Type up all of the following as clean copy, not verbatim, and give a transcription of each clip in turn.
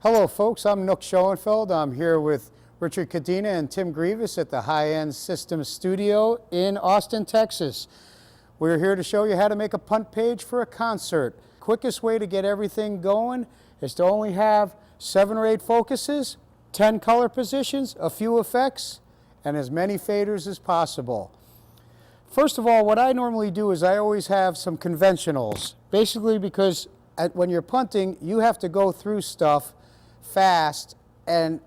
Hello folks, I'm Nook Shoenfeld. I'm here with Richard Cadena and Tim Grievous at the High-End Systems Studio in Austin, Texas. We're here to show you how to make a punt page for a concert. Quickest way to get everything going is to only have 7 or 8 focuses, 10 color positions, a few effects, and as many faders as possible. First of all, what I normally do is I always have some conventionals, basically because when you're punting, you have to go through stuff fast and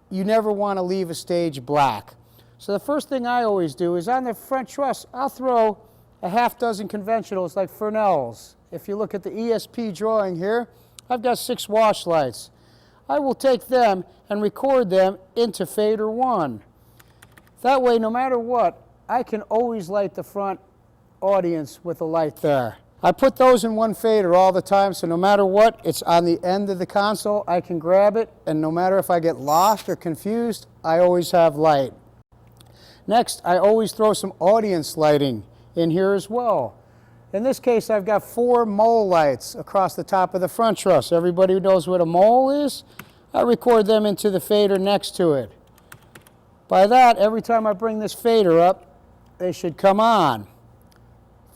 you never want to leave a stage black. So the first thing I always do is on the front truss, I'll throw a half dozen conventionals like Fresnel's. If you look at the ESP drawing here, I've got 6 wash lights. I will take them and record them into fader 1. That way, no matter what, I can always light the front audience with a light there. I put those in one fader all the time, so no matter what, it's on the end of the console. I can grab it, and no matter if I get lost or confused, I always have light. Next, I always throw some audience lighting in here as well. In this case, I've got 4 mole lights across the top of the front truss. Everybody who knows what a mole is, I record them into the fader next to it. By that, every time I bring this fader up, they should come on.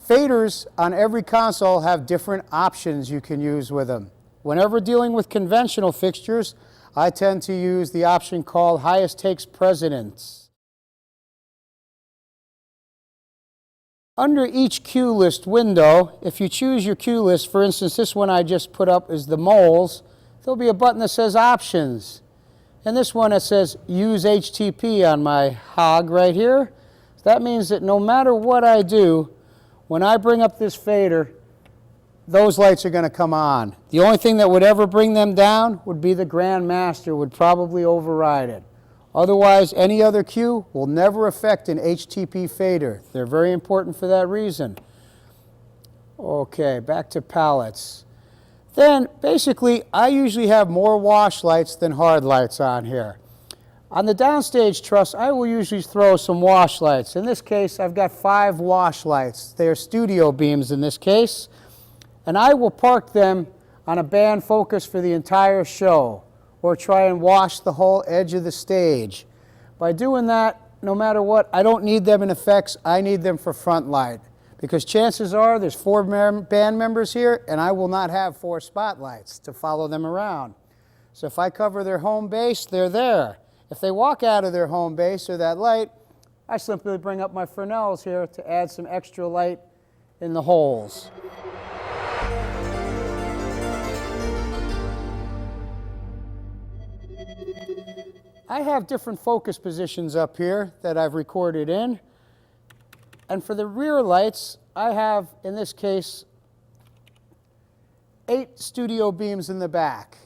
Faders on every console have different options you can use with them. Whenever dealing with conventional fixtures, I tend to use the option called highest takes precedence. Under each cue list window, if you choose your cue list, for instance, this one I just put up is the moles, there'll be a button that says options. And this one that says use HTP on my hog right here. That means that no matter what I do, when I bring up this fader, those lights are going to come on. The only thing that would ever bring them down would be the Grand Master would probably override it. Otherwise, any other cue will never affect an HTP fader. They're very important for that reason. Okay, back to palettes. Then, basically, I usually have more wash lights than hard lights on here. On the downstage truss, I will usually throw some wash lights. In this case, I've got 5 wash lights. They're studio beams in this case. And I will park them on a band focus for the entire show, or try and wash the whole edge of the stage. By doing that, no matter what, I don't need them in effects. I need them for front light. Because chances are there's 4 band members here, and I will not have 4 spotlights to follow them around. So if I cover their home base, they're there. If they walk out of their home base or that light, I simply bring up my Fresnel's here to add some extra light in the holes. I have different focus positions up here that I've recorded in. And for the rear lights, I have, in this case, 8 studio beams in the back.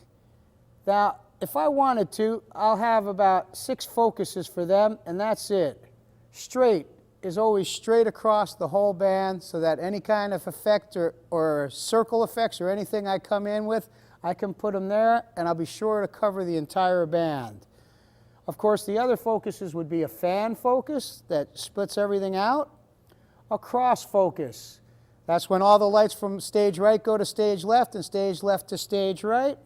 Now, if I wanted to, I'll have about 6 focuses for them, and that's it. Straight is always straight across the whole band, so that any kind of effect or circle effects or anything I come in with, I can put them there, and I'll be sure to cover the entire band. Of course, the other focuses would be a fan focus that splits everything out, a cross focus. That's when all the lights from stage right go to stage left and stage left to stage right.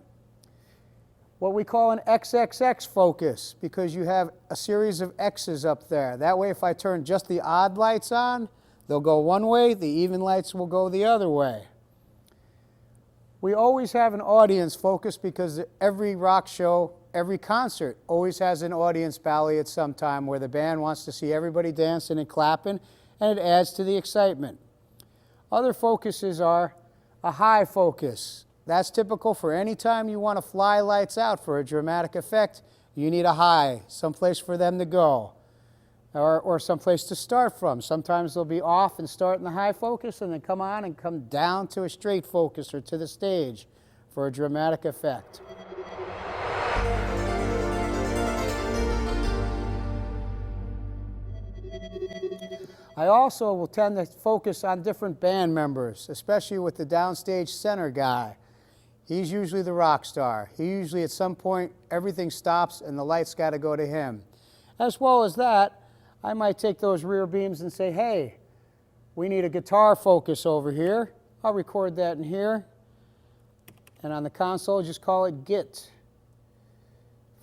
What we call an XXX focus, because you have a series of X's up there. That way, if I turn just the odd lights on, they'll go one way, the even lights will go the other way. We always have an audience focus because every rock show, every concert always has an audience ballet at some time where the band wants to see everybody dancing and clapping, and it adds to the excitement. Other focuses are a high focus. That's typical for any time you want to fly lights out for a dramatic effect. You need a high, someplace for them to go, or someplace to start from. Sometimes they'll be off and start in the high focus and then come on and come down to a straight focus or to the stage for a dramatic effect. I also will tend to focus on different band members, especially with the downstage center guy. He's usually the rock star. He usually, at some point, everything stops and the lights got to go to him. As well as that, I might take those rear beams and say, hey, we need a guitar focus over here. I'll record that in here. And on the console, just call it Git.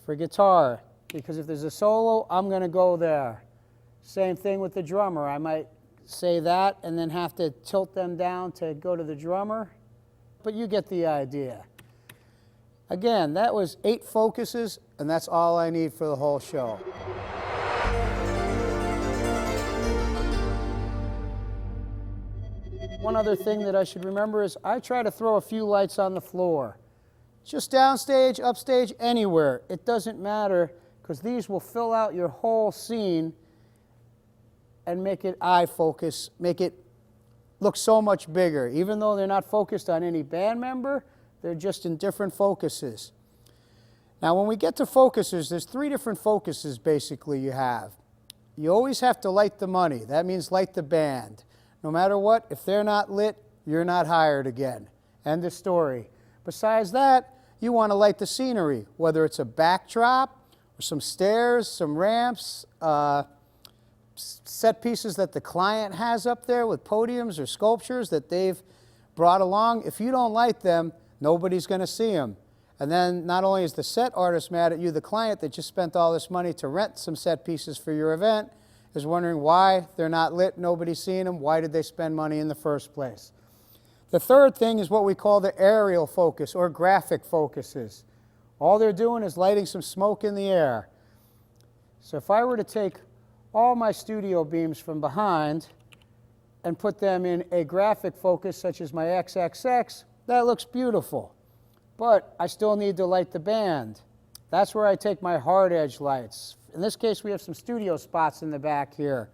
for guitar, because if there's a solo, I'm going to go there. Same thing with the drummer. I might say that and then have to tilt them down to go to the drummer, but you get the idea. Again, that was 8 focuses, and that's all I need for the whole show. One other thing that I should remember is I try to throw a few lights on the floor. Just downstage, upstage, anywhere. It doesn't matter, because these will fill out your whole scene and make it eye focus, make it look so much bigger. Even though they're not focused on any band member, they're just in different focuses. Now, when we get to focuses, there's 3 different focuses basically you have. You always have to light the money. That means light the band. No matter what, if they're not lit, you're not hired again. End of story. Besides that, you want to light the scenery, whether it's a backdrop or some stairs, some ramps, set pieces that the client has up there with podiums or sculptures that they've brought along. If you don't light them, nobody's going to see them. And then not only is the set artist mad at you, the client that just spent all this money to rent some set pieces for your event is wondering why they're not lit, nobody's seeing them, why did they spend money in the first place? The third thing is what we call the aerial focus or graphic focuses. All they're doing is lighting some smoke in the air. So if I were to take all my studio beams from behind and put them in a graphic focus such as my XXX, that looks beautiful. But I still need to light the band. That's where I take my hard edge lights. In this case, we have some studio spots in the back here.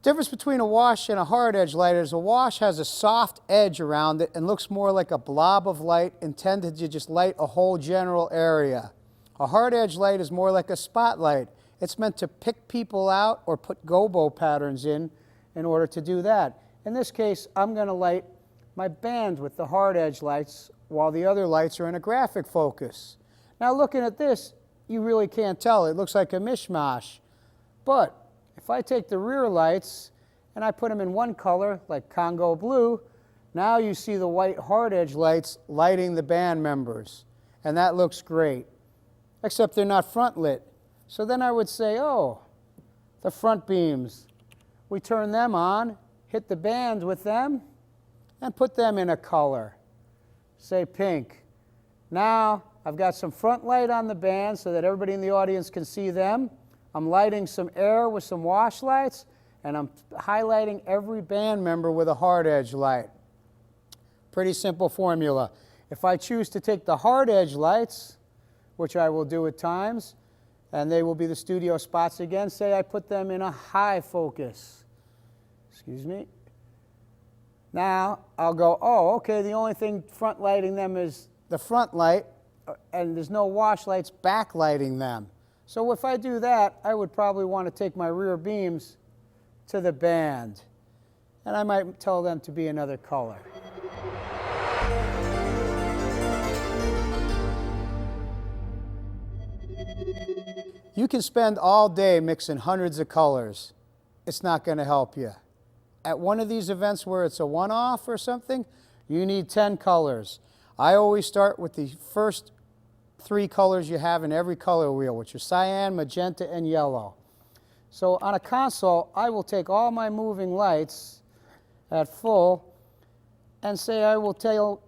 The difference between a wash and a hard edge light is a wash has a soft edge around it and looks more like a blob of light intended to just light a whole general area. A hard edge light is more like a spotlight. It's meant to pick people out or put gobo patterns in order to do that. In this case, I'm going to light my band with the hard edge lights while the other lights are in a graphic focus. Now looking at this, you really can't tell. It looks like a mishmash. But if I take the rear lights and I put them in one color, like Congo blue, now you see the white hard edge lights lighting the band members. And that looks great, except they're not front lit. So then I would say, oh, the front beams. We turn them on, hit the band with them, and put them in a color. Say pink. Now I've got some front light on the band so that everybody in the audience can see them. I'm lighting some air with some wash lights, and I'm highlighting every band member with a hard edge light. Pretty simple formula. If I choose to take the hard edge lights, which I will do at times, and they will be the studio spots again, say I put them in a high focus. Excuse me. Now I'll go, oh, okay, the only thing front lighting them is the front light, and there's no wash lights backlighting them. So if I do that, I would probably want to take my rear beams to the band, and I might tell them to be another color. You can spend all day mixing hundreds of colors. It's not going to help you. At one of these events where it's a one-off or something, you need 10 colors. I always start with the first 3 colors you have in every color wheel, which are cyan, magenta, and yellow. So on a console, I will take all my moving lights at full and say I will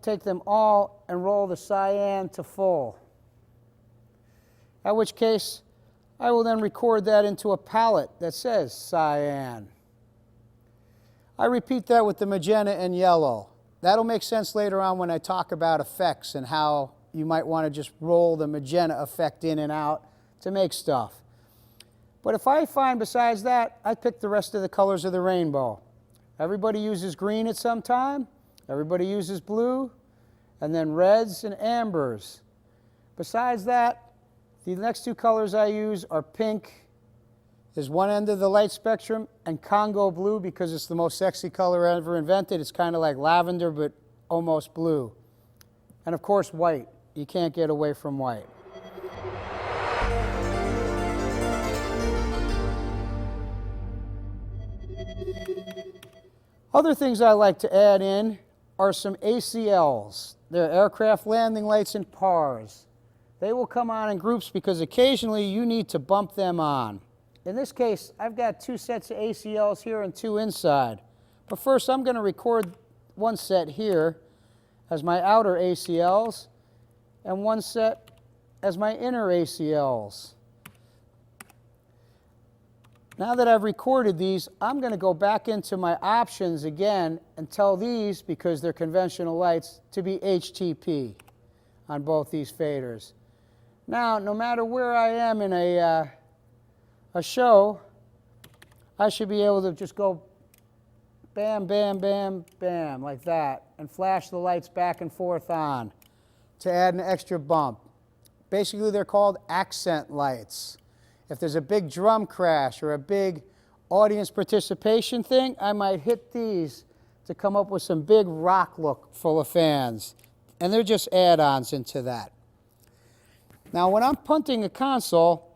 take them all and roll the cyan to full. At which case, I will then record that into a palette that says cyan. I repeat that with the magenta and yellow. That'll make sense later on when I talk about effects and how you might want to just roll the magenta effect in and out to make stuff. But if I find besides that, I pick the rest of the colors of the rainbow. Everybody uses green at some time, everybody uses blue, and then reds and ambers. Besides that, the next 2 colors I use are pink is one end of the light spectrum, and Congo blue because it's the most sexy color ever invented. It's kind of like lavender but almost blue. And of course white. You can't get away from white. Other things I like to add in are some ACLs. They're aircraft landing lights and PARs. They will come on in groups because occasionally you need to bump them on. In this case, I've got 2 sets of ACLs here and 2 inside. But first, I'm going to record one set here as my outer ACLs and one set as my inner ACLs. Now that I've recorded these, I'm going to go back into my options again and tell these, because they're conventional lights, to be HTP on both these faders. Now, no matter where I am in a show, I should be able to just go bam, bam, bam, bam, like that, and flash the lights back and forth on to add an extra bump. Basically, they're called accent lights. If there's a big drum crash or a big audience participation thing, I might hit these to come up with some big rock look full of fans. And they're just add-ons into that. Now, when I'm punting a console,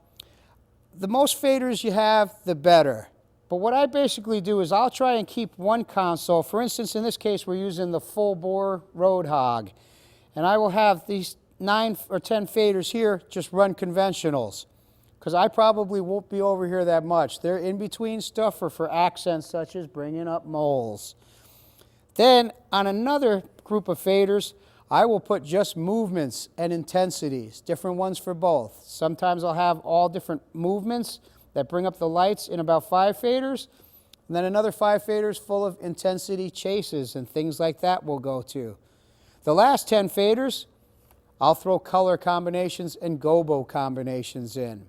the most faders you have, the better. But what I basically do is I'll try and keep one console. For instance, in this case, we're using the full-bore Roadhog. And I will have these 9 or 10 faders here just run conventionals, because I probably won't be over here that much. They're in-between stuff or for accents such as bringing up moles. Then, on another group of faders, I will put just movements and intensities, different ones for both. Sometimes I'll have all different movements that bring up the lights in about 5 faders, and then another 5 faders full of intensity chases and things like that will go to. The last 10 faders, I'll throw color combinations and gobo combinations in.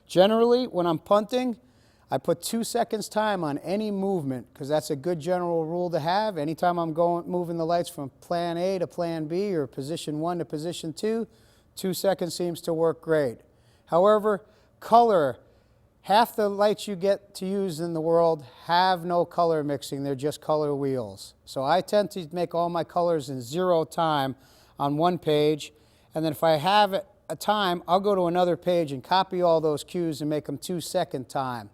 Generally, when I'm punting, I put 2 seconds time on any movement, because that's a good general rule to have. Anytime I'm moving the lights from plan A to plan B or position 1 to position 2, 2 seconds seems to work great. However, color, half the lights you get to use in the world have no color mixing. They're just color wheels. So I tend to make all my colors in 0 time on one page, and then if I have a time, I'll go to another page and copy all those cues and make them 2-second time.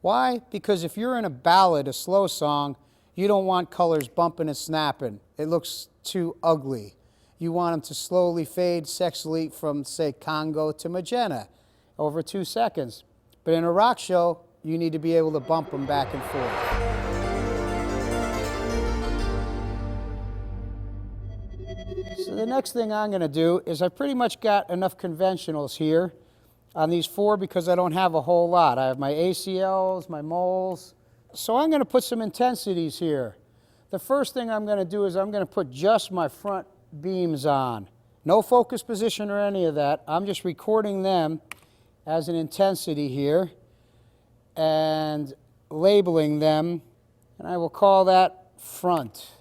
Why? Because if you're in a ballad, a slow song, you don't want colors bumping and snapping. It looks too ugly. You want them to slowly fade sexily from, say, Congo to magenta over 2 seconds. But in a rock show, you need to be able to bump them back and forth. So the next thing I'm going to do is I've pretty much got enough conventionals here on these 4 because I don't have a whole lot. I have my ACLs, my moles. So I'm going to put some intensities here. The first thing I'm going to do is I'm going to put just my front beams on. No focus position or any of that. I'm just recording them as an intensity here and labeling them, and I will call that front.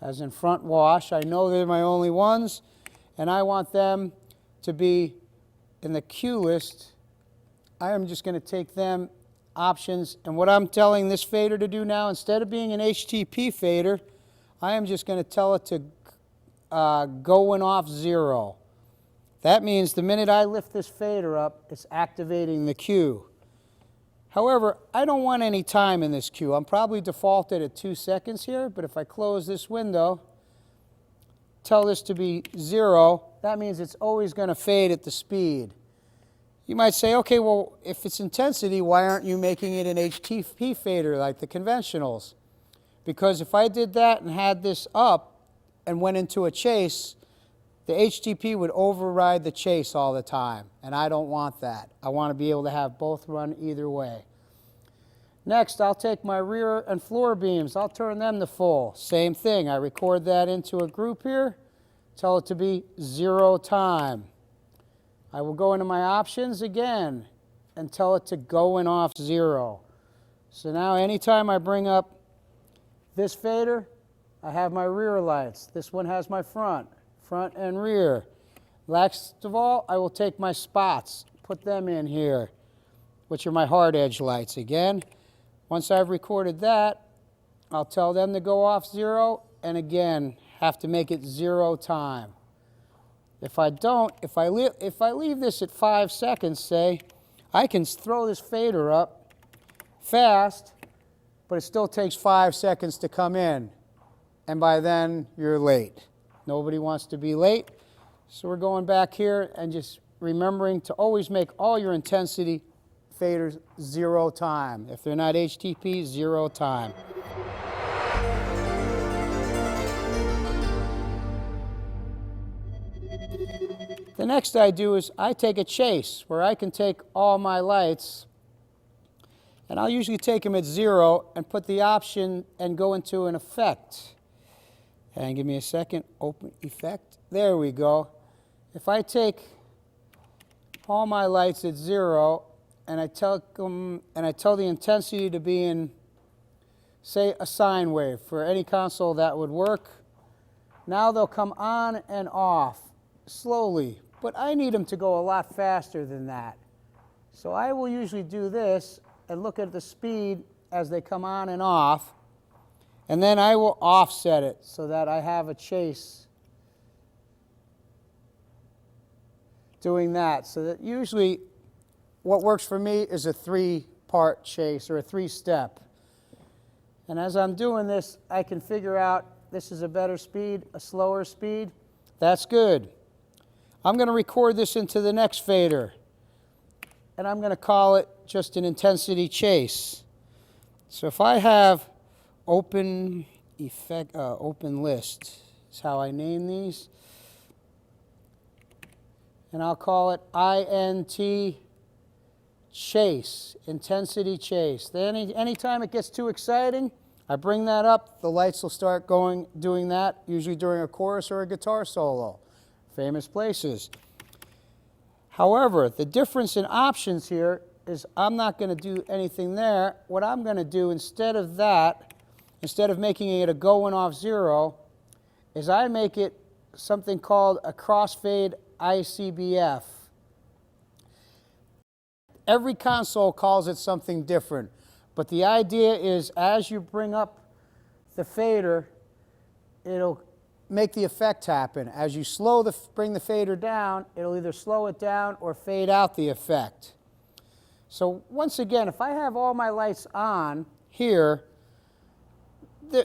As in front wash. I know they're my only ones, and I want them to be in the cue list. I am just going to take them options, and what I'm telling this fader to do now, instead of being an HTP fader, I am just going to tell it to going off 0. That means the minute I lift this fader up, it's activating the cue. However, I don't want any time in this cue. I'm probably defaulted at 2 seconds here, but if I close this window, tell this to be 0, that means it's always going to fade at the speed. You might say, okay, well, if it's intensity, why aren't you making it an HTP fader like the conventionals? Because if I did that and had this up and went into a chase, the HTP would override the chase all the time, and I don't want that. I want to be able to have both run either way. Next, I'll take my rear and floor beams. I'll turn them to full. Same thing. I record that into a group here. Tell it to be 0 time. I will go into my options again and tell it to going off 0. So now anytime I bring up this fader, I have my rear lights. This one has my front and rear. Last of all, I will take my spots, put them in here, which are my hard edge lights again. Once I've recorded that, I'll tell them to go off 0, and again, have to make it 0 time. If I don't, if I leave this at 5 seconds, say, I can throw this fader up fast, but it still takes 5 seconds to come in. and by then you're late. Nobody wants to be late. So we're going back here and just remembering to always make all your intensity faders 0 time. If they're not HTP, 0 time. The next I do is I take a chase where I can take all my lights, and I'll usually take them at 0 and put the option and go into an effect. And give me a second, open effect. There we go. If I take all my lights at 0 and I tell the intensity to be in, say, a sine wave, for any console that would work. Now they'll come on and off slowly, but I need them to go a lot faster than that. So I will usually do this and look at the speed as they come on and off, and then I will offset it so that I have a chase doing that. So that usually what works for me is a 3-part chase or a 3-step. And as I'm doing this, I can figure out this is a better speed, a slower speed. That's good. I'm going to record this into the next fader, and I'm going to call it just an intensity chase. So if I have open effect, open list is how I name these, and I'll call it INT chase, intensity chase. Then anytime it gets too exciting, I bring that up, the lights will start doing that, usually during a chorus or a guitar solo. Famous places. However, the difference in options here is I'm not going to do anything there. What I'm going to do instead of that, instead of making it a going off 0, is I make it something called a crossfade ICBF. Every console calls it something different, but the idea is as you bring up the fader, it'll make the effect happen. As you bring the fader down, it'll either slow it down or fade out the effect. So once again, if I have all my lights on here,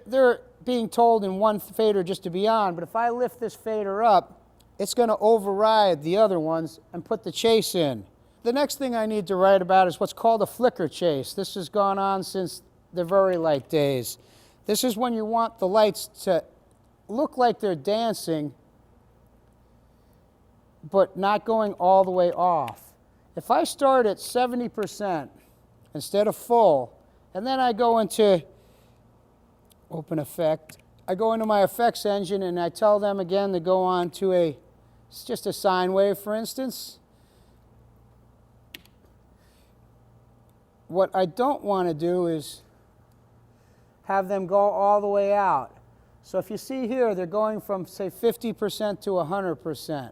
they're being told in one fader just to be on, but if I lift this fader up, it's going to override the other ones and put the chase in. The next thing I need to write about is what's called a flicker chase. This has gone on since the very light days. This is when you want the lights to look like they're dancing, but not going all the way off. If I start at 70% instead of full, and then I go into open effect, I go into my effects engine and I tell them again to go on to it's just a sine wave, for instance. What I don't want to do is have them go all the way out. So if you see here, they're going from, say, 50% to 100%,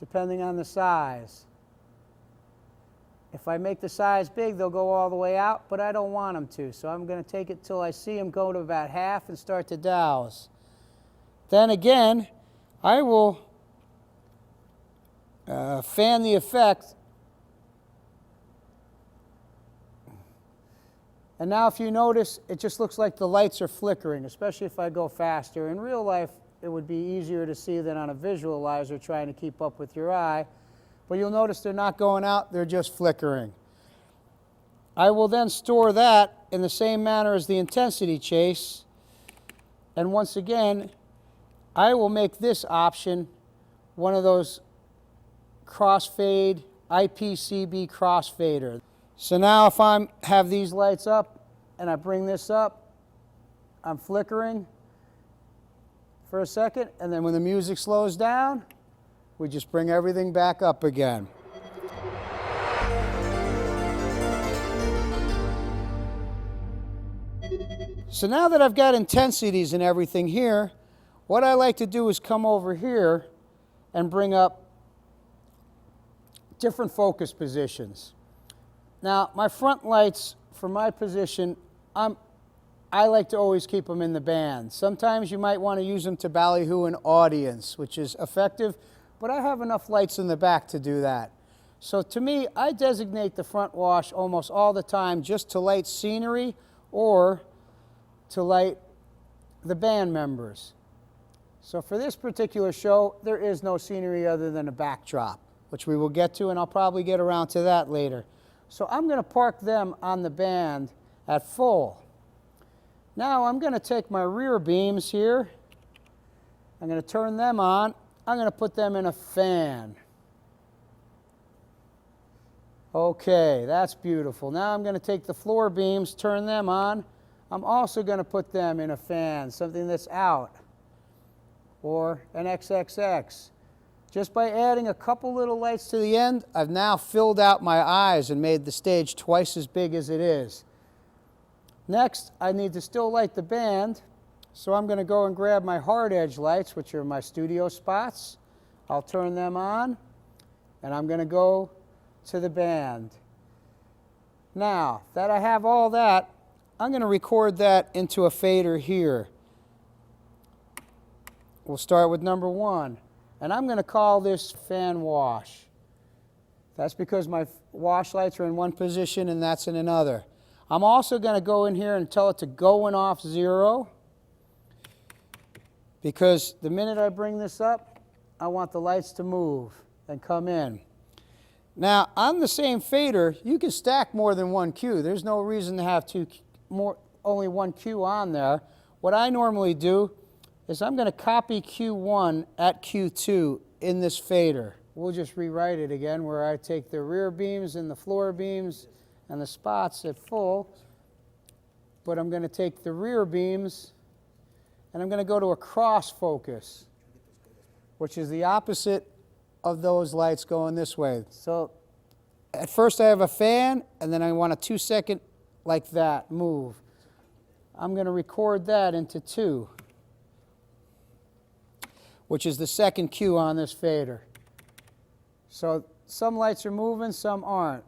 depending on the size. If I make the size big, they'll go all the way out, but I don't want them to. So I'm going to take it till I see them go to about half and start to douse. Then again, I will fan the effect. And now if you notice, it just looks like the lights are flickering, especially if I go faster. In real life, it would be easier to see than on a visualizer trying to keep up with your eye. But you'll notice they're not going out, they're just flickering. I will then store that in the same manner as the intensity chase. And once again, I will make this option one of those crossfade, IPCB crossfader. So now if I have these lights up and I bring this up, I'm flickering for a second, and then when the music slows down, we just bring everything back up again. So now that I've got intensities and everything here, what I like to do is come over here and bring up different focus positions. Now, my front lights, for my position, I like to always keep them in the band. Sometimes you might want to use them to ballyhoo an audience, which is effective, but I have enough lights in the back to do that. So to me, I designate the front wash almost all the time just to light scenery or to light the band members. So for this particular show, there is no scenery other than a backdrop, which we will get to, and I'll probably get around to that later. So I'm going to park them on the band at full. Now I'm going to take my rear beams here. I'm going to turn them on. I'm going to put them in a fan. Okay, that's beautiful. Now I'm going to take the floor beams, turn them on. I'm also going to put them in a fan, something that's out, or an XXX. Just by adding a couple little lights to the end, I've now filled out my eyes and made the stage twice as big as it is. Next, I need to still light the band, so I'm going to go and grab my hard edge lights, which are my studio spots. I'll turn them on, and I'm going to go to the band. Now that I have all that, I'm going to record that into a fader here. We'll start with number 1. And I'm going to call this fan wash. That's because my wash lights are in one position and that's in another. I'm also going to go in here and tell it to go and off 0, because the minute I bring this up, I want the lights to move and come in. Now, on the same fader, you can stack more than one cue. There's no reason to have only one cue on there. What I normally do is I'm going to copy Q1 at Q2 in this fader. We'll just rewrite it again, where I take the rear beams and the floor beams and the spots at full, but I'm going to take the rear beams and I'm going to go to a cross focus, which is the opposite of those lights going this way. So at first I have a fan, and then I want a 2-second like that move. I'm going to record that into 2. Which is the second cue on this fader. So some lights are moving, some aren't.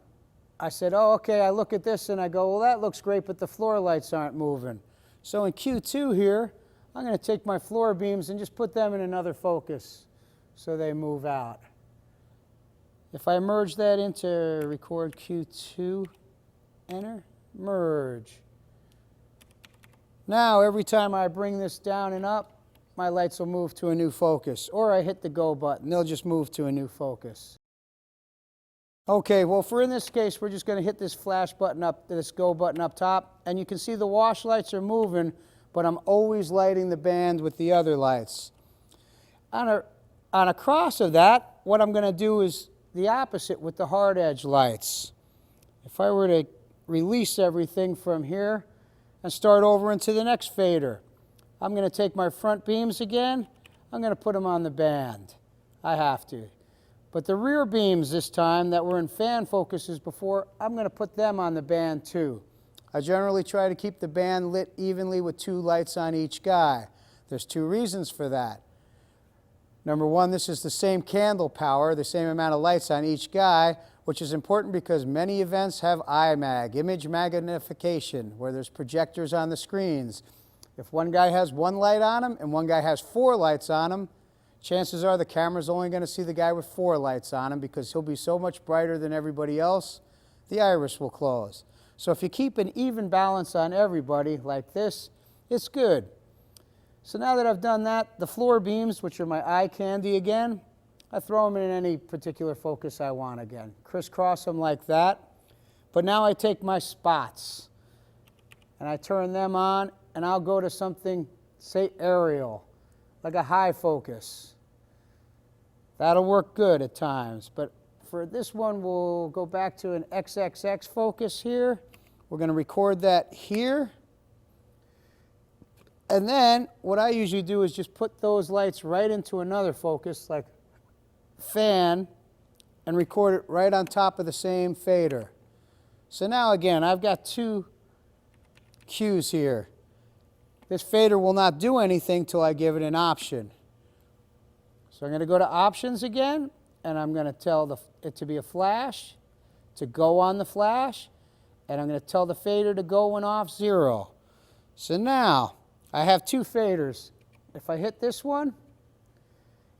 I said, oh, okay, I look at this and I go, well, that looks great, but the floor lights aren't moving. So in Q2 here, I'm going to take my floor beams and just put them in another focus so they move out. If I merge that into record Q2, enter, merge. Now every time I bring this down and up, my lights will move to a new focus, or I hit the go button, they'll just move to a new focus. Okay, well, for in this case, we're just going to hit this flash button up, this go button up top, and you can see the wash lights are moving, but I'm always lighting the band with the other lights. On a cross of that, what I'm going to do is the opposite with the hard edge lights. If I were to release everything from here and start over into the next fader, I'm going to take my front beams again. I'm going to put them on the band. I have to. But the rear beams this time that were in fan focuses before, I'm going to put them on the band too. I generally try to keep the band lit evenly with 2 lights on each guy. There's 2 reasons for that. Number 1, this is the same candle power, the same amount of lights on each guy, which is important because many events have IMAG, image magnification, where there's projectors on the screens. If one guy has 1 light on him and one guy has 4 lights on him, chances are the camera's only going to see the guy with 4 lights on him because he'll be so much brighter than everybody else, the iris will close. So if you keep an even balance on everybody like this, it's good. So now that I've done that, the floor beams, which are my eye candy again, I throw them in any particular focus I want again. Crisscross them like that. But now I take my spots and I turn them on, and I'll go to something, say, aerial, like a high focus. That'll work good at times, but for this one, we'll go back to an XXX focus here. We're going to record that here. And then what I usually do is just put those lights right into another focus, like fan, and record it right on top of the same fader. So now again, I've got 2 cues here. This fader will not do anything till I give it an option. So I'm going to go to options again, and I'm going to tell it to be a flash, to go on the flash, and I'm going to tell the fader to go and off 0. So now I have 2 faders. If I hit this one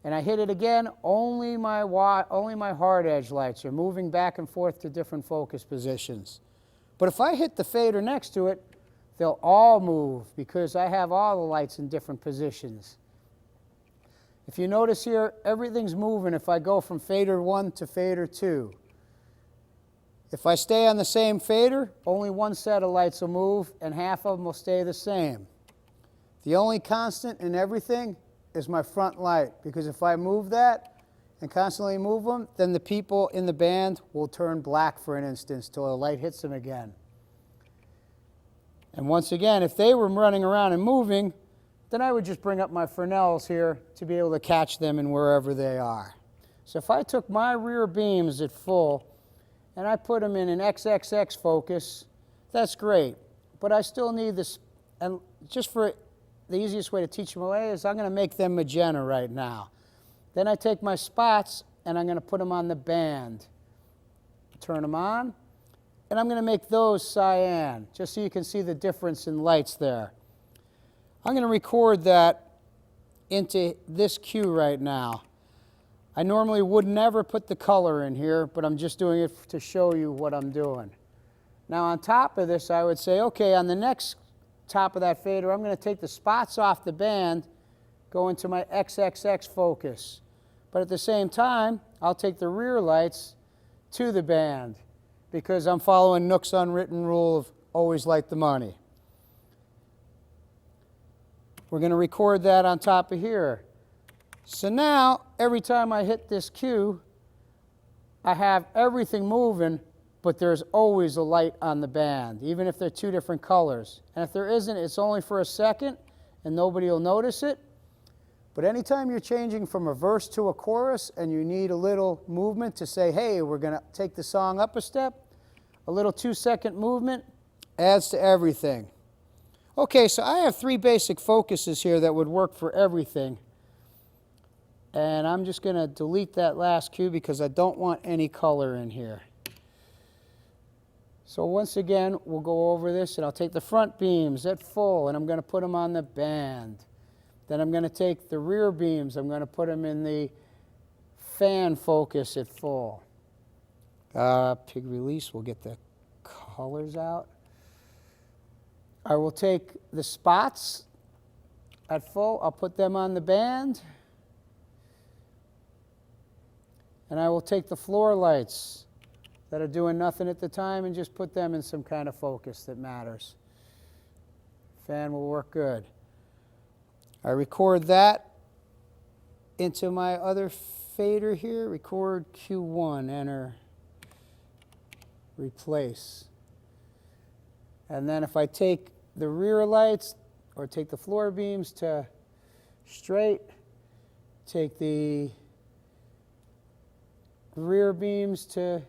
and I hit it again, only my hard edge lights are moving back and forth to different focus positions. But if I hit the fader next to it, they'll all move because I have all the lights in different positions. If you notice here, everything's moving if I go from fader 1 to fader 2. If I stay on the same fader, only one set of lights will move and half of them will stay the same. The only constant in everything is my front light, because if I move that and constantly move them, then the people in the band will turn black for an instance till the light hits them again. And once again, if they were running around and moving, then I would just bring up my Fresnels here to be able to catch them in wherever they are. So if I took my rear beams at full and I put them in an XXX focus, that's great. But I still need this, and just for the easiest way to teach them away is I'm going to make them magenta right now. Then I take my spots and I'm going to put them on the band. Turn them on, and I'm going to make those cyan, just so you can see the difference in lights there. I'm going to record that into this cue right now. I normally would never put the color in here, but I'm just doing it to show you what I'm doing. Now on top of this, I would say, okay, on the next top of that fader, I'm going to take the spots off the band, go into my XXX focus. But at the same time, I'll take the rear lights to the band, because I'm following Nook's unwritten rule of always light the money. We're going to record that on top of here. So now, every time I hit this cue, I have everything moving, but there's always a light on the band, even if they're two different colors. And if there isn't, it's only for a second, and nobody will notice it. But anytime you're changing from a verse to a chorus and you need a little movement to say, hey, we're going to take the song up a step, a little 2-second movement adds to everything. Okay, so I have 3 basic focuses here that would work for everything. And I'm just going to delete that last cue because I don't want any color in here. So once again, we'll go over this, and I'll take the front beams at full, and I'm going to put them on the band. Then I'm going to take the rear beams, I'm going to put them in the fan focus at full. Pig release, we'll get the colors out. I will take the spots at full, I'll put them on the band. And I will take the floor lights that are doing nothing at the time and just put them in some kind of focus that matters. Fan will work good. I record that into my other fader here. Record Q1, enter, replace. And then if I take the rear lights or take the floor beams to straight, take the rear beams to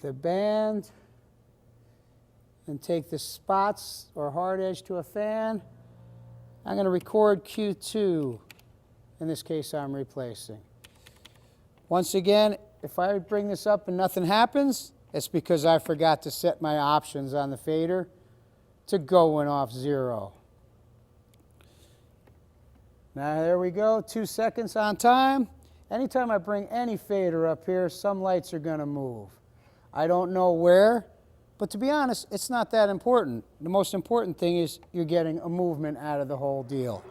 the band, and take the spots or hard edge to a fan, I'm going to record Q2. In this case, I'm replacing. Once again, if I bring this up and nothing happens, it's because I forgot to set my options on the fader to going off 0. Now there we go, 2 seconds on time. Anytime I bring any fader up here, some lights are going to move. I don't know where, but to be honest, it's not that important. The most important thing is you're getting a movement out of the whole deal.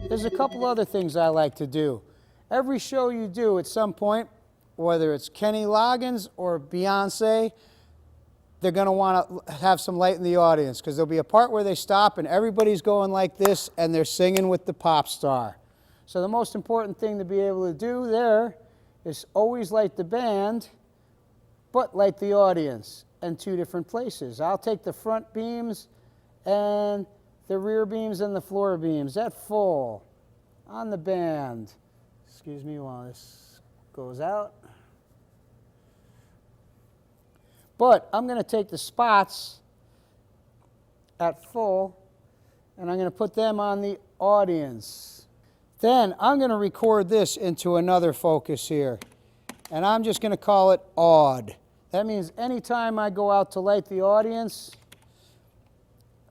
There's a couple other things I like to do. Every show you do at some point, whether it's Kenny Loggins or Beyonce, they're going to want to have some light in the audience, because there'll be a part where they stop and everybody's going like this and they're singing with the pop star. So the most important thing to be able to do there is always light the band, but light the audience in 2 different places. I'll take the front beams and the rear beams and the floor beams at full on the band. Excuse me while this goes out. But I'm going to take the spots at full and I'm going to put them on the audience. Then I'm going to record this into another focus here, and I'm just going to call it odd. That means anytime I go out to light the audience,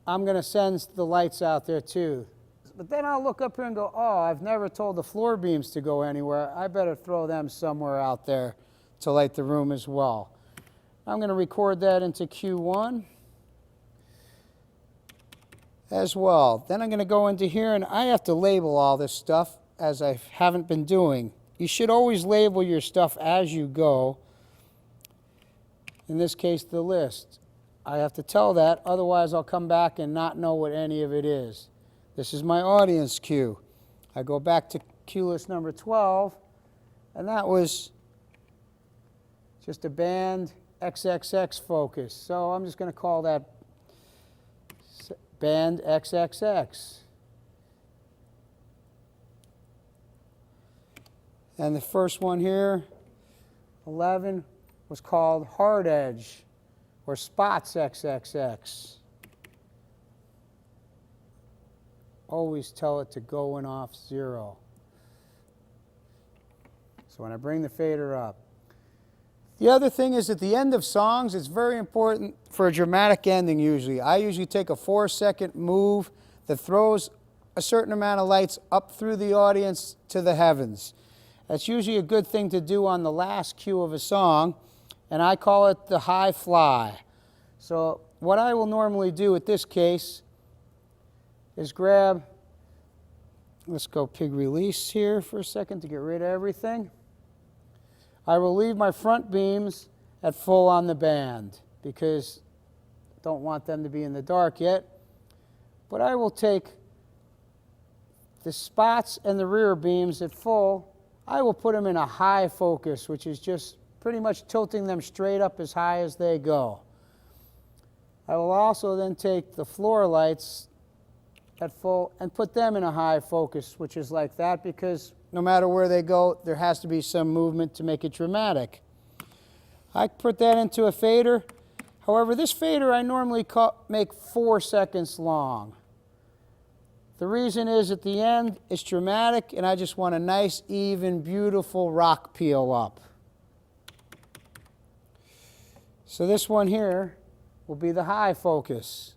I'm going to send the lights out there too. but then I'll look up here and go, oh, I've never told the floor beams to go anywhere. I better throw them somewhere out there to light the room as well. I'm going to record that into Q1 as well. Then I'm going to go into here, and I have to label all this stuff, as I haven't been doing. You should always label your stuff as you go. In this case, the list. I have to tell that, otherwise I'll come back and not know what any of it is. This is my audience cue. I go back to cue list number 12, and that was just a band XXX focus. So I'm just going to call that band XXX. And the first one here, 11, was called Hard Edge, or Spots XXX. Always tell it to go in off 0. So when I bring the fader up. The other thing is, at the end of songs, it's very important for a dramatic ending usually. I usually take a 4-second move that throws a certain amount of lights up through the audience to the heavens. That's usually a good thing to do on the last cue of a song, and I call it the high fly. So what I will normally do at this case is grab, let's go pig release here for a second to get rid of everything. I will leave my front beams at full on the band because I don't want them to be in the dark yet. But I will take the spots and the rear beams at full. I will put them in a high focus, which is just pretty much tilting them straight up as high as they go. I will also then take the floor lights at full and put them in a high focus, which is like that, because no matter where they go, there has to be some movement to make it dramatic. I put that into a fader. However, this fader I normally make 4 seconds long. The reason is, at the end, it's dramatic, and I just want a nice, even, beautiful rock peel up. So this one here will be the high focus.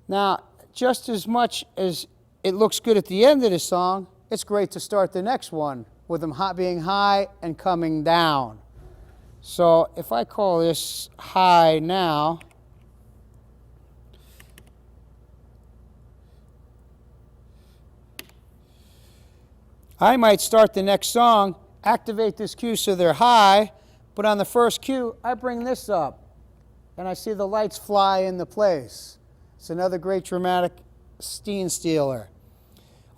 Now, just as much as it looks good at the end of the song, it's great to start the next one with them being high and coming down. So if I call this high now, I might start the next song, activate this cue so they're high, but on the first cue, I bring this up, and I see the lights fly into place. It's another great dramatic scene stealer.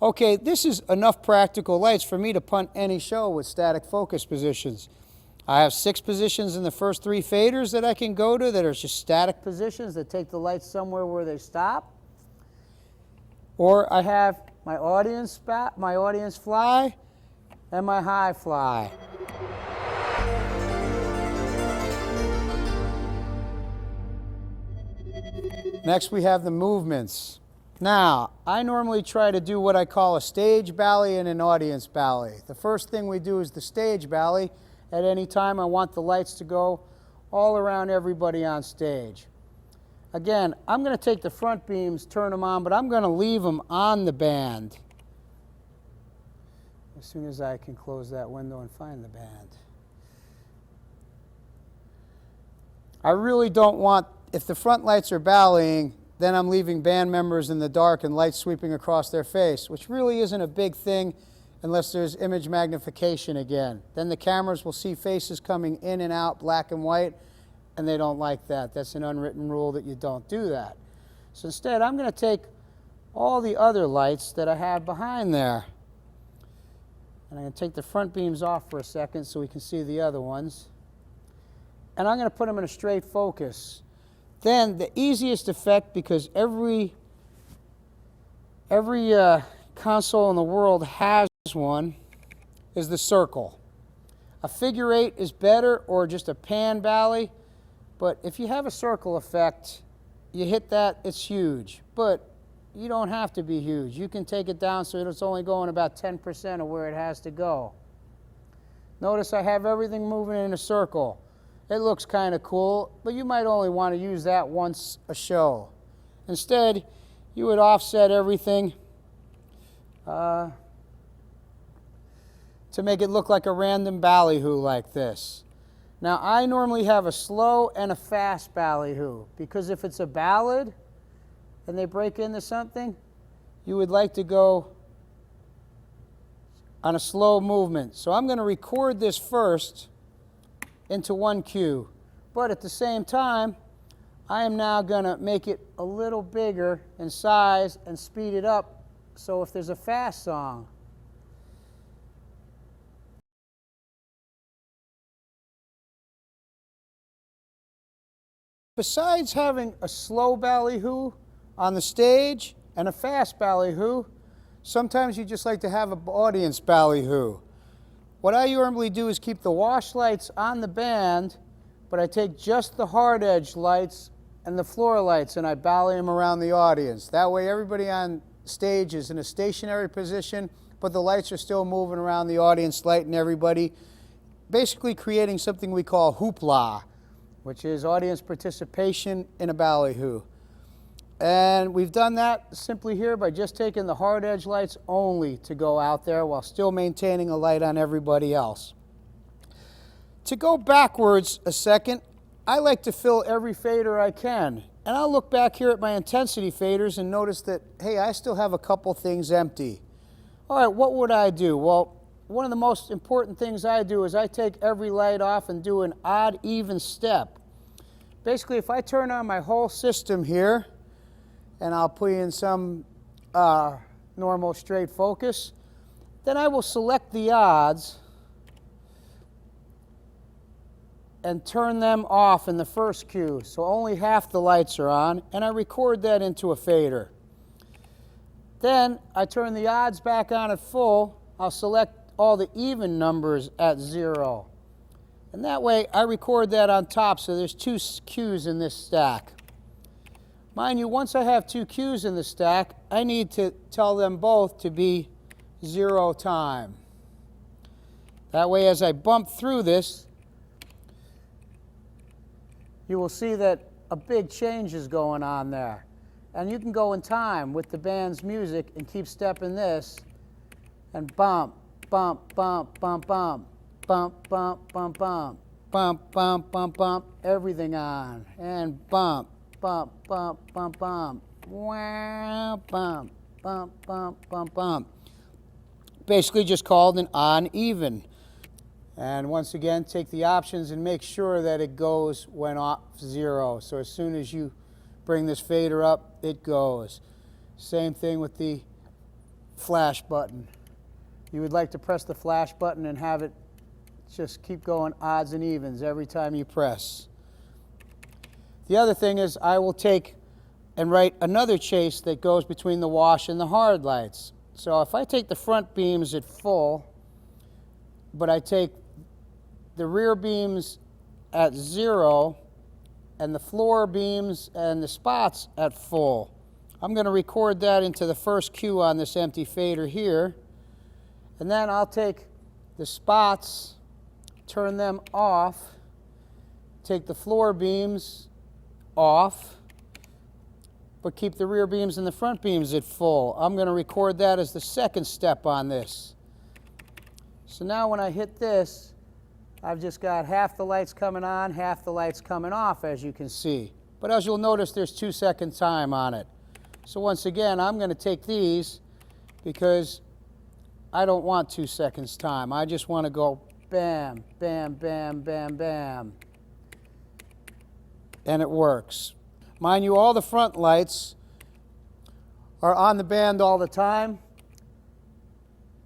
Okay, this is enough practical lights for me to punt any show with static focus positions. I have 6 positions in the first 3 faders that I can go to that are just static positions that take the lights somewhere where they stop. Or I have my audience fly, and my high fly. Next we have the movements. Now, I normally try to do what I call a stage ballet and an audience ballet. The first thing we do is the stage ballet. At any time I want the lights to go all around everybody on stage. Again, I'm going to take the front beams, turn them on, but I'm going to leave them on the band as soon as I can close that window and find the band. I really don't want, if the front lights are balleting, then I'm leaving band members in the dark and lights sweeping across their face, which really isn't a big thing unless there's image magnification again. Then the cameras will see faces coming in and out, black and white, and they don't like that. That's an unwritten rule that you don't do that. So instead, I'm going to take all the other lights that I have behind there, and I'm going to take the front beams off for a second so we can see the other ones, and I'm going to put them in a straight focus. Then the easiest effect, because every console in the world has one, is the circle. A figure 8 is better, or just a pan ballet, but if you have a circle effect, you hit that, it's huge. But you don't have to be huge. You can take it down so it's only going about 10% of where it has to go. Notice I have everything moving in a circle. It looks kind of cool, but you might only want to use that once a show. Instead, you would offset everything to make it look like a random ballyhoo like this. Now, I normally have a slow and a fast ballyhoo, because if it's a ballad and they break into something, you would like to go on a slow movement. So I'm going to record this first into one cue, but at the same time, I am now going to make it a little bigger in size and speed it up, so if there's a fast song, besides having a slow ballyhoo on the stage and a fast ballyhoo, sometimes you just like to have an audience ballyhoo. What I normally do is keep the wash lights on the band, but I take just the hard edge lights and the floor lights and I bally them around the audience. That way everybody on stage is in a stationary position, but the lights are still moving around the audience, lighting everybody, basically creating something we call hoopla, which is audience participation in a ballyhoo. And we've done that simply here by just taking the hard edge lights only to go out there while still maintaining a light on everybody else. To go backwards a second, I like to fill every fader I can. And I'll look back here at my intensity faders and notice that, hey, I still have a couple things empty. All right, what would I do? Well, one of the most important things I do is I take every light off and do an odd even step. Basically, if I turn on my whole system here, and I'll put in some normal straight focus, then I will select the odds and turn them off in the first cue, so only half the lights are on, and I record that into a fader. Then I turn the odds back on at full. I'll select all the even numbers at 0. And that way I record that on top, so there's 2 cues in this stack. Mind you, once I have 2 cues in the stack, I need to tell them both to be 0 time. That way as I bump through this, you will see that a big change is going on there. And you can go in time with the band's music and keep stepping this and bump, bump, bump, bump, bump, bump, bump, bump, bump, bump, bump, bump, bump, everything on, and bump, bump, bump, bump, bump, wow, bump, bump, bump, bump, bump. Basically just called an on-even. And once again, take the options and make sure that it goes when off 0. So as soon as you bring this fader up, it goes. Same thing with the flash button. You would like to press the flash button and have it just keep going odds and evens every time you press. The other thing is I will take and write another chase that goes between the wash and the hard lights. So if I take the front beams at full, but I take the rear beams at 0 and the floor beams and the spots at full, I'm going to record that into the first cue on this empty fader here. And then I'll take the spots, turn them off, take the floor beams off, but keep the rear beams and the front beams at full. I'm going to record that as the second step on this. So now when I hit this, I've just got half the lights coming on, half the lights coming off, as you can see. But as you'll notice, there's 2-second time on it. So once again, I'm going to take these because I don't want 2 seconds time. I just want to go bam, bam, bam, bam, bam. And it works. Mind you, all the front lights are on the band all the time,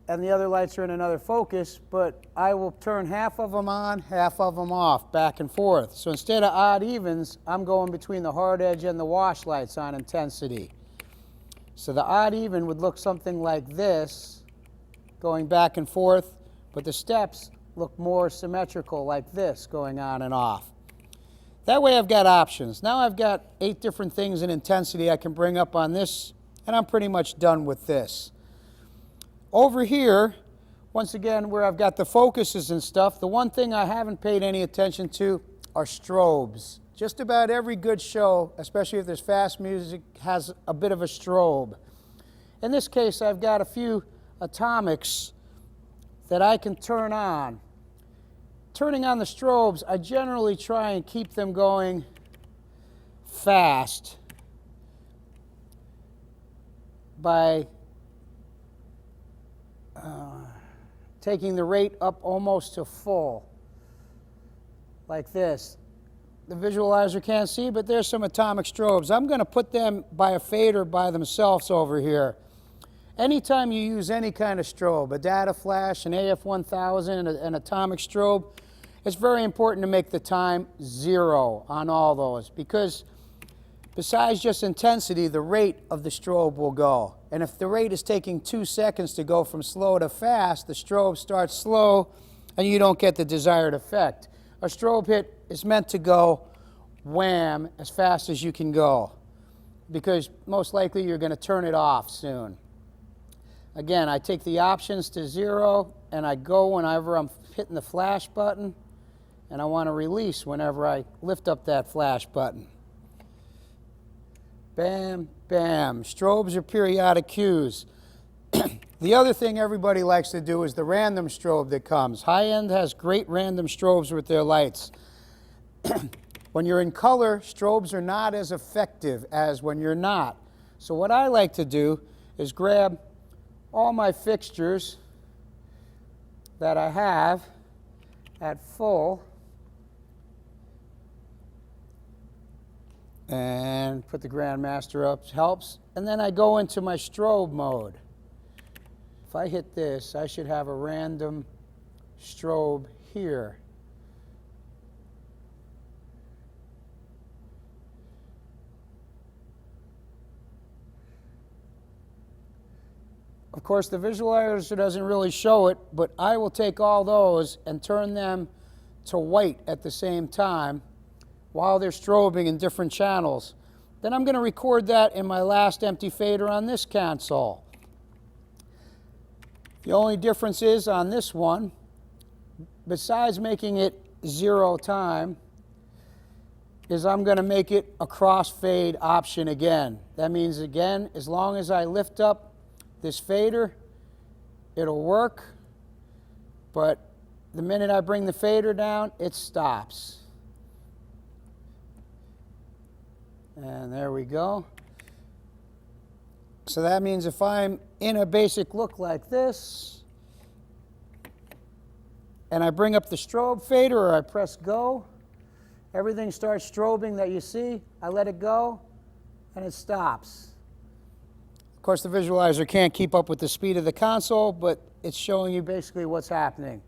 and the other lights are in another focus, but I will turn half of them on, half of them off, back and forth. So instead of odd evens, I'm going between the hard edge and the wash lights on intensity. So the odd even would look something like this, going back and forth, but the steps look more symmetrical like this, going on and off. That way I've got options. Now I've got 8 different things in intensity I can bring up on this, and I'm pretty much done with this. Over here, once again, where I've got the focuses and stuff, the one thing I haven't paid any attention to are strobes. Just about every good show, especially if there's fast music, has a bit of a strobe. In this case, I've got a few atomics that I can turn on. Turning on the strobes, I generally try and keep them going fast by taking the rate up almost to full, like this. The visualizer can't see, but there's some atomic strobes. I'm going to put them by a fader by themselves over here. Anytime you use any kind of strobe, a data flash, an AF1000, an atomic strobe, it's very important to make the time 0 on all those, because besides just intensity, the rate of the strobe will go. And if the rate is taking 2 seconds to go from slow to fast, the strobe starts slow and you don't get the desired effect. A strobe hit is meant to go wham as fast as you can go, because most likely you're going to turn it off soon. Again, I take the options to 0 and I go whenever I'm hitting the flash button, and I want to release whenever I lift up that flash button. Bam, bam. Strobes are periodic cues. The other thing everybody likes to do is the random strobe that comes. High-end has great random strobes with their lights. When you're in color, strobes are not as effective as when you're not. So what I like to do is grab all my fixtures that I have at full and put the Grandmaster up, helps, and then I go into my strobe mode. If I hit this, I should have a random strobe here. Of course, the visualizer doesn't really show it, but I will take all those and turn them to white at the same time while they're strobing in different channels. Then I'm going to record that in my last empty fader on this console. The only difference is on this one, besides making it 0 time, is I'm going to make it a crossfade option again. That means, again, as long as I lift up this fader, it'll work, but the minute I bring the fader down, it stops. And there we go. So that means if I'm in a basic look like this, and I bring up the strobe fader or I press go, everything starts strobing that you see. I let it go, and it stops. Of course, the visualizer can't keep up with the speed of the console, but it's showing you basically what's happening.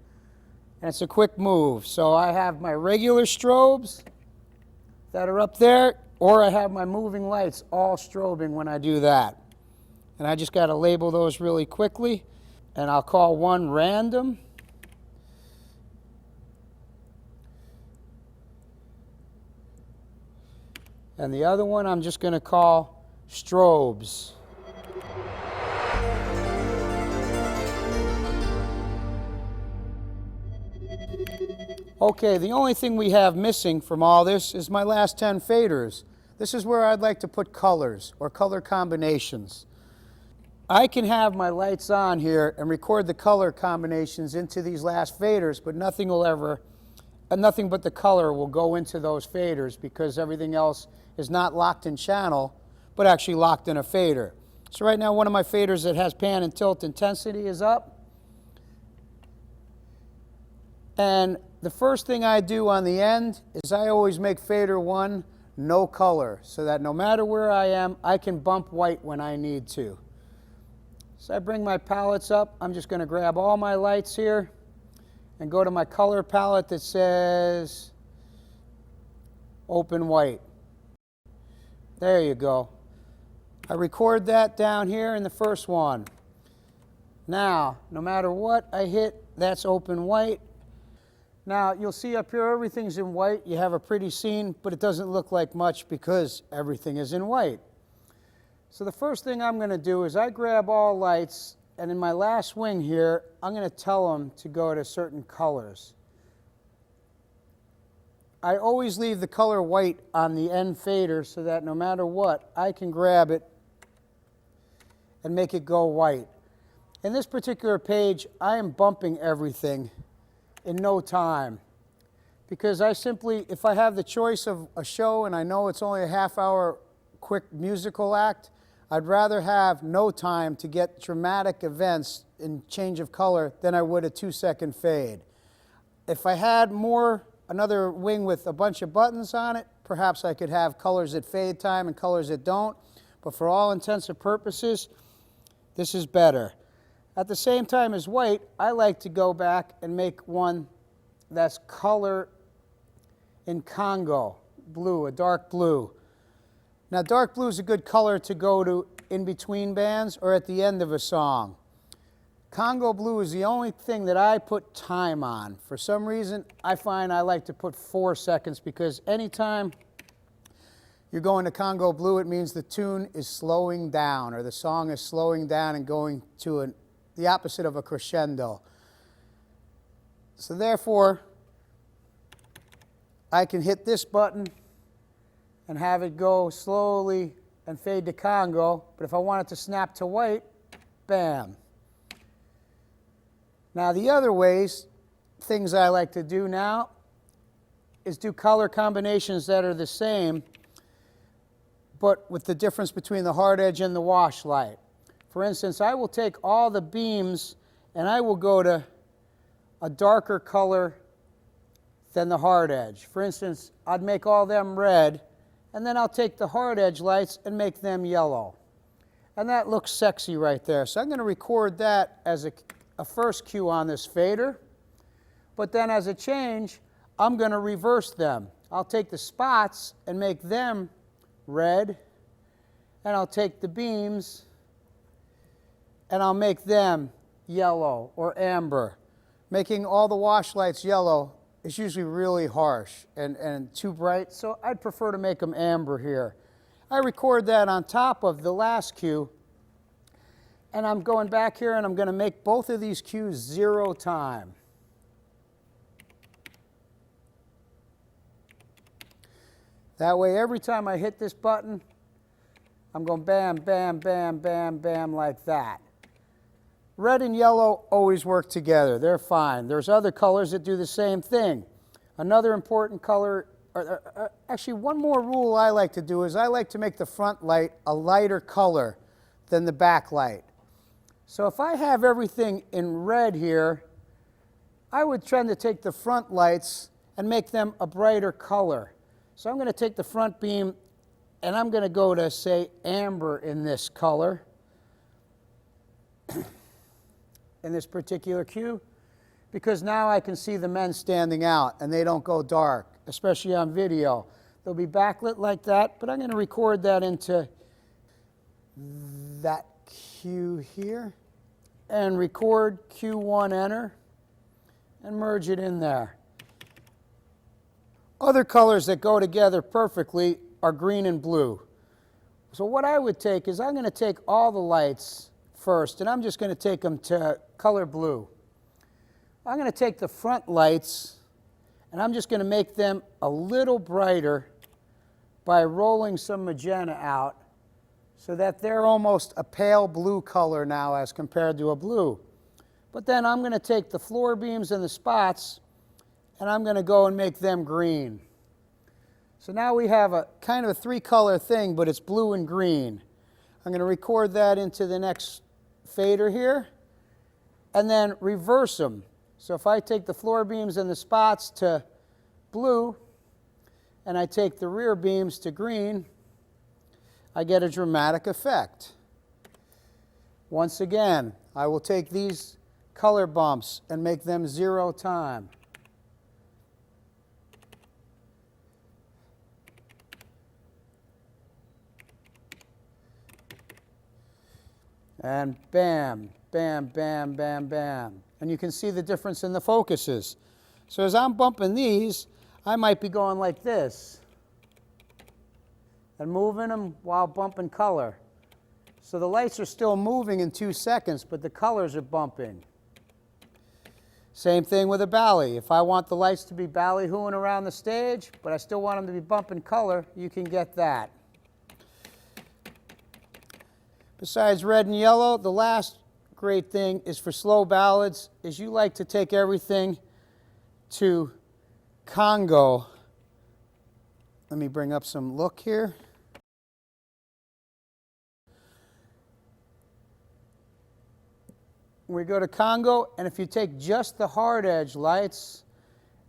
And it's a quick move. So I have my regular strobes that are up there, or I have my moving lights all strobing when I do that. And I just got to label those really quickly. And I'll call one random. And the other one I'm just going to call strobes. Okay, the only thing we have missing from all this is my last 10 faders. This is where I'd like to put colors or color combinations. I can have my lights on here and record the color combinations into these last faders, but nothing but the color will go into those faders, because everything else is not locked in channel, but actually locked in a fader. So right now, one of my faders that has pan and tilt intensity is up. And the first thing I do on the end is I always make fader 1 no color, so that no matter where I am, I can bump white when I need to. So I bring my palettes up. I'm just going to grab all my lights here and go to my color palette that says open white. There you go. I record that down here in the first one. Now, no matter what I hit, that's open white. Now, you'll see up here everything's in white. You have a pretty scene, but it doesn't look like much because everything is in white. So the first thing I'm going to do is I grab all lights, and in my last wing here, I'm going to tell them to go to certain colors. I always leave the color white on the end fader so that no matter what, I can grab it and make it go white. In this particular page, I am bumping everything in no time because I simply, if I have the choice of a show and I know it's only a half-hour quick musical act, I'd rather have no time to get dramatic events in change of color than I would a 2-second fade. If I had another wing with a bunch of buttons on it, perhaps I could have colors at fade time and colors that don't, but for all intents and purposes, this is better. At the same time as white, I like to go back and make one that's color in Congo, blue, a dark blue. Now, dark blue is a good color to go to in between bands or at the end of a song. Congo blue is the only thing that I put time on. For some reason, I find I like to put 4 seconds because anytime you're going to Congo blue, it means the tune is slowing down or the song is slowing down and going to the opposite of a crescendo. So therefore, I can hit this button and have it go slowly and fade to Congo, but if I want it to snap to white, bam. Now the other things I like to do now is do color combinations that are the same, but with the difference between the hard edge and the wash light. For instance, I will take all the beams and I will go to a darker color than the hard edge. For instance, I'd make all them red, and then I'll take the hard edge lights and make them yellow. And that looks sexy right there. So I'm going to record that as a first cue on this fader, but then as a change, I'm going to reverse them. I'll take the spots and make them red, and I'll take the beams and I'll make them yellow or amber. Making all the wash lights yellow is usually really harsh and too bright, so I'd prefer to make them amber here. I record that on top of the last cue, and I'm going back here and I'm going to make both of these cues 0 time. That way, every time I hit this button, I'm going bam, bam, bam, bam, bam, like that. Red and yellow always work together. They're fine. There's other colors that do the same thing. Another important color, actually one more rule I like to do is I like to make the front light a lighter color than the back light. So if I have everything in red here, I would tend to take the front lights and make them a brighter color. So I'm going to take the front beam and I'm going to go to, say, amber in this color. In this particular cue, because now I can see the men standing out and they don't go dark, especially on video. They'll be backlit like that, but I'm going to record that into that cue here and record Q1 enter and merge it in there. Other colors that go together perfectly are green and blue. So what I would take is I'm going to take all the lights first, and I'm just going to take them to color blue. I'm going to take the front lights, and I'm just going to make them a little brighter by rolling some magenta out so that they're almost a pale blue color now as compared to a blue. But then I'm going to take the floor beams and the spots, and I'm going to go and make them green. So now we have a kind of a 3-color thing, but it's blue and green. I'm going to record that into the next fader here, and then reverse them. So if I take the floor beams and the spots to blue, and I take the rear beams to green, I get a dramatic effect. Once again, I will take these color bumps and make them 0 time. And bam, bam, bam, bam, bam. And you can see the difference in the focuses. So as I'm bumping these, I might be going like this and moving them while bumping color. So the lights are still moving in 2 seconds, but the colors are bumping. Same thing with a bally. If I want the lights to be ballyhooing around the stage, but I still want them to be bumping color, you can get that. Besides red and yellow, the last great thing is for slow ballads is you like to take everything to Congo. Let me bring up some look here. We go to Congo, and if you take just the hard edge lights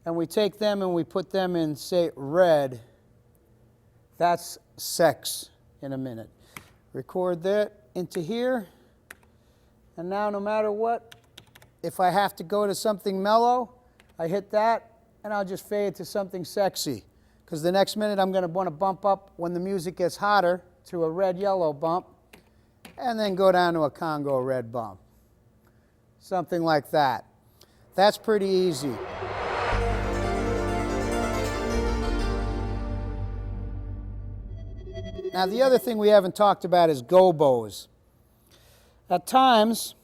and we take them and we put them in, say, red, that's sex in a minute. Record that into here, and now no matter what, if I have to go to something mellow, I hit that and I'll just fade to something sexy, because the next minute I'm going to want to bump up when the music gets hotter to a red-yellow bump and then go down to a Congo red bump. Something like that. That's pretty easy. Now the other thing we haven't talked about is gobos. At times,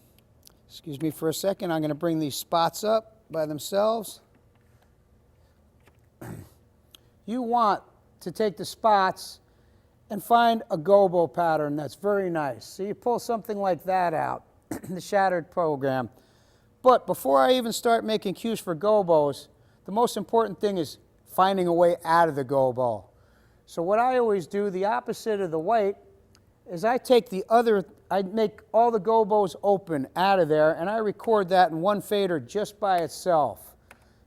excuse me for a second, I'm going to bring these spots up by themselves. You want to take the spots and find a gobo pattern that's very nice. So you pull something like that out, the shattered program. But before I even start making cues for gobos, the most important thing is finding a way out of the gobo. So what I always do, the opposite of the white, is I make all the gobos open out of there, and I record that in one fader just by itself.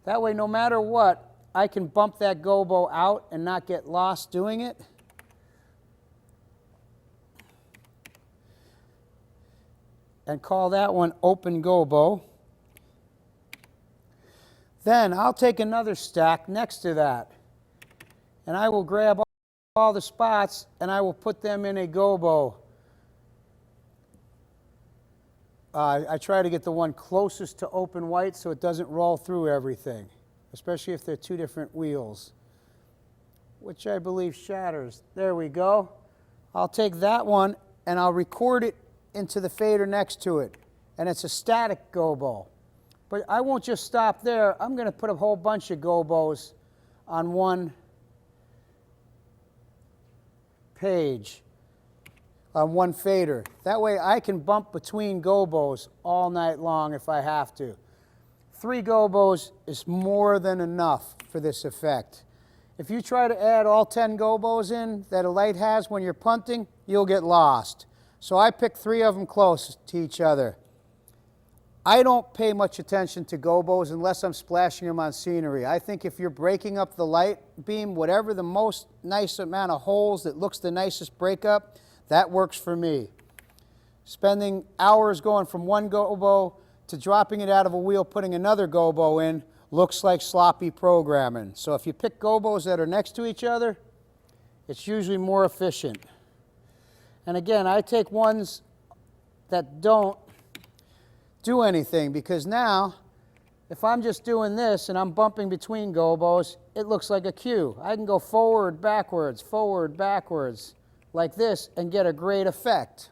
That way, no matter what, I can bump that gobo out and not get lost doing it. And call that one open gobo. Then I'll take another stack next to that, and I will grab all the spots and I will put them in a gobo. I try to get the one closest to open white so it doesn't roll through everything, especially if they're two different wheels, which I believe shatters. There we go. I'll take that one and I'll record it into the fader next to it, and it's a static gobo. But I won't just stop there. I'm going to put a whole bunch of gobos on one page, on one fader. That way I can bump between gobos all night long if I have to. 3 gobos is more than enough for this effect. If you try to add all 10 gobos in that a light has when you're punting, you'll get lost. So I pick 3 of them close to each other. I don't pay much attention to gobos unless I'm splashing them on scenery. I think if you're breaking up the light beam, whatever the most nice amount of holes that looks the nicest breakup, that works for me. Spending hours going from one gobo to dropping it out of a wheel, putting another gobo in, looks like sloppy programming. So if you pick gobos that are next to each other, it's usually more efficient. And again, I take ones that don't do anything, because now if I'm just doing this and I'm bumping between gobos, it looks like a cue. I can go forward, backwards, like this and get a great effect.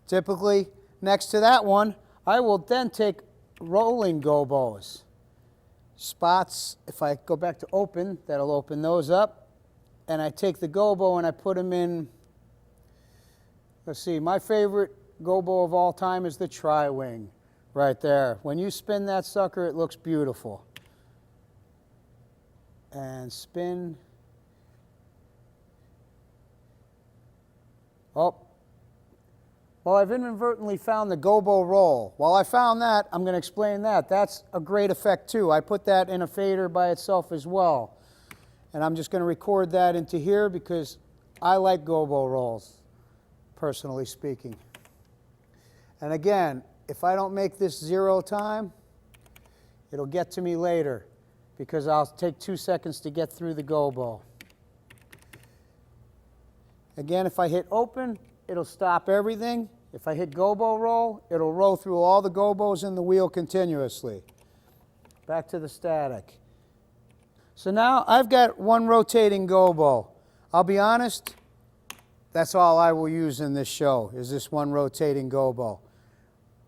Typically, next to that one, I will then take rolling gobos. Spots, if I go back to open, that'll open those up. And I take the gobo and I put them in, let's see, my favorite gobo of all time is the tri-wing right there. When you spin that sucker, it looks beautiful. And spin. Oh, well, I've inadvertently found the gobo roll. While I found that, I'm going to explain that. That's a great effect too. I put that in a fader by itself as well. And I'm just going to record that into here because I like gobo rolls, personally speaking. And again, if I don't make this 0 time, it'll get to me later because I'll take 2 seconds to get through the gobo. Again, if I hit open, it'll stop everything. If I hit gobo roll, it'll roll through all the gobos in the wheel continuously. Back to the static. So now I've got one rotating gobo. I'll be honest, that's all I will use in this show, is this one rotating gobo.